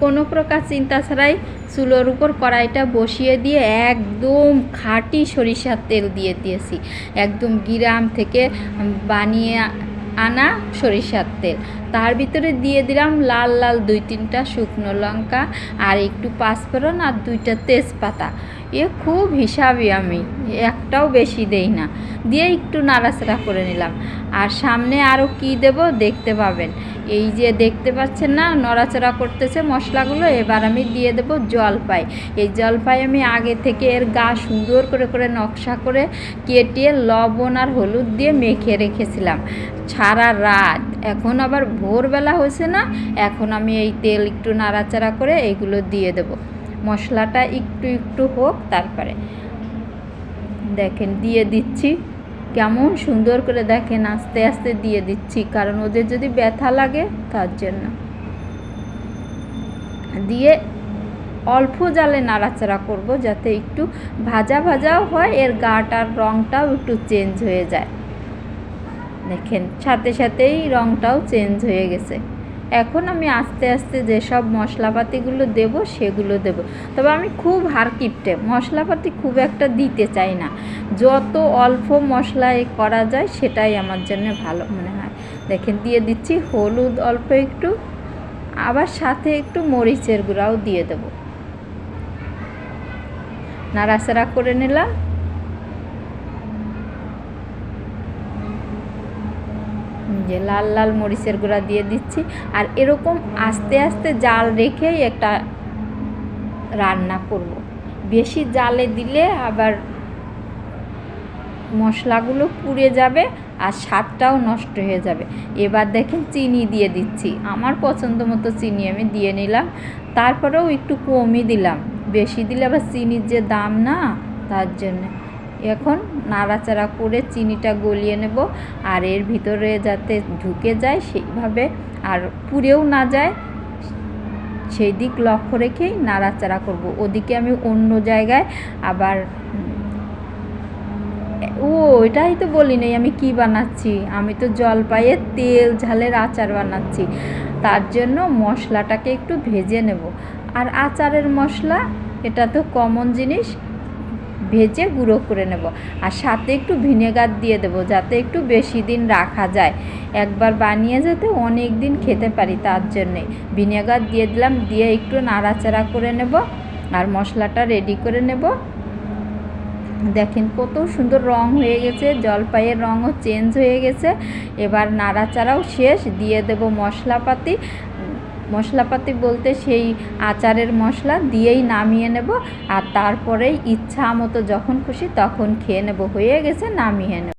কোনো প্রকার চিন্তা ছাড়াই চুলোর উপর কড়াইটা বসিয়ে দিয়ে একদম খাঁটি সরিষার তেল দিয়ে দিয়েছি, একদম গ্রাম থেকে বানিয়ে আনা সরিষার তেল। তার ভিতরে দিয়ে দিলাম লাল লাল 2-3টা শুকনো লঙ্কা আর একটু পাঁচফোড়ন আর 2টা তেজপাতা। খুব হিসাবই, আমি একটাও বেশি দেই না। দিয়ে একটু নাড়াচাড়া করে নিলাম। আর সামনে আরও কি দেব দেখতে পাবেন। এই যে দেখতে পাচ্ছেন না, নড়াচড়া করতেছে মশলাগুলো। এবার আমি দিয়ে দেব জলপাই। এই জলপাই আমি আগে থেকে এর গা সুন্দর করে নকশা করে কেটে লবণ আর হলুদ দিয়ে মেখে রেখেছিলাম সারা রাত। এখন আবার ভোরবেলা হয়েছে না, এখন আমি এই তেল একটু নাড়াচাড়া করে এইগুলো দিয়ে দেব। মশলাটা একটু হোক, তারপরে দেখেন দিয়ে দিচ্ছি। কেমন সুন্দর করে দেখেন, আস্তে আস্তে দিয়ে দিচ্ছি, কারণ ওদের যদি ব্যথা লাগে তার জন্য। দিয়ে অল্প জালে নাড়াচাড়া করব, যাতে একটু ভাজা ভাজাও হয়, এর গাটার রঙটাও একটু চেঞ্জ হয়ে যায়। দেখেন সাথে সাথেই রঙটাও চেঞ্জ হয়ে গেছে। এখন আমি আস্তে আস্তে যেসব মশলাপাতিগুলো দেব সেগুলো দেব। তবে আমি খুব হারকিপটে, মশলাপাতি খুব একটা দিতে চাই না। যত অল্প মশলায় করা যায় সেটাই আমার জন্য ভালো মনে হয়। দেখেন দিয়ে দিচ্ছি হলুদ অল্প একটু, আবার সাথে একটু মরিচের গুঁড়াও দিয়ে দেব। নাড়াচাড়া করে নিলাম। যে লাল লাল মরিচের গুঁড়া দিয়ে দিচ্ছি। আর এরকম আস্তে আস্তে জাল রেখেই একটা রান্না করব। বেশি জালে দিলে আবার মশলাগুলো পুড়ে যাবে আর স্বাদটাও নষ্ট হয়ে যাবে। এবার দেখেন চিনি দিয়ে দিচ্ছি, আমার পছন্দ মতো চিনি আমি দিয়ে নিলাম। তারপরেও একটু কমই দিলাম, বেশি দিলে আবার চিনির যে দাম না, তার জন্যে। এখন নাড়াচাড়া করে চিনিটা গলিয়ে নেব। আর এর ভিতরে যাতে ঢুকে যায় সেইভাবে, আর পুড়েও না যায় সেই দিক লক্ষ্য রেখেই নাড়াচাড়া করব। ওদিকে আমি অন্য জায়গায় আবার এটাই তো বলি নাই আমি কি বানাচ্ছি। আমি তো জলপাইয়ের তেল ঝালের আচার বানাচ্ছি। তার জন্য মশলাটাকে একটু ভেজে নেব। আর আচারের মশলা এটা তো কমন জিনিস, ভেজে গুঁড়ো করে নেব। আর সাথে একটু ভিনেগার দিয়ে দেব, যাতে একটু বেশি দিন রাখা যায়। একবার বানিয়ে যাতে অনেক দিন খেতে পারি, তার জন্যে ভিনেগার দিয়ে দিলাম। দিয়ে একটু নাড়াচাড়া করে নেব আর মশলাটা রেডি করে নেব। দেখেন কত সুন্দর রং হয়ে গেছে, জলপাইয়ের রঙও চেঞ্জ হয়ে গেছে। এবার নাড়াচাড়াও শেষ, দিয়ে দেব মশলাপাতি। মশলাপাতি বলতে সেই আচারের মশলা দিয়েই নামিয়ে নেব। আর তারপরেই ইচ্ছা মতো যখন খুশি তখন খেয়ে নেব। হয়ে গেছে, নামিয়ে নেব।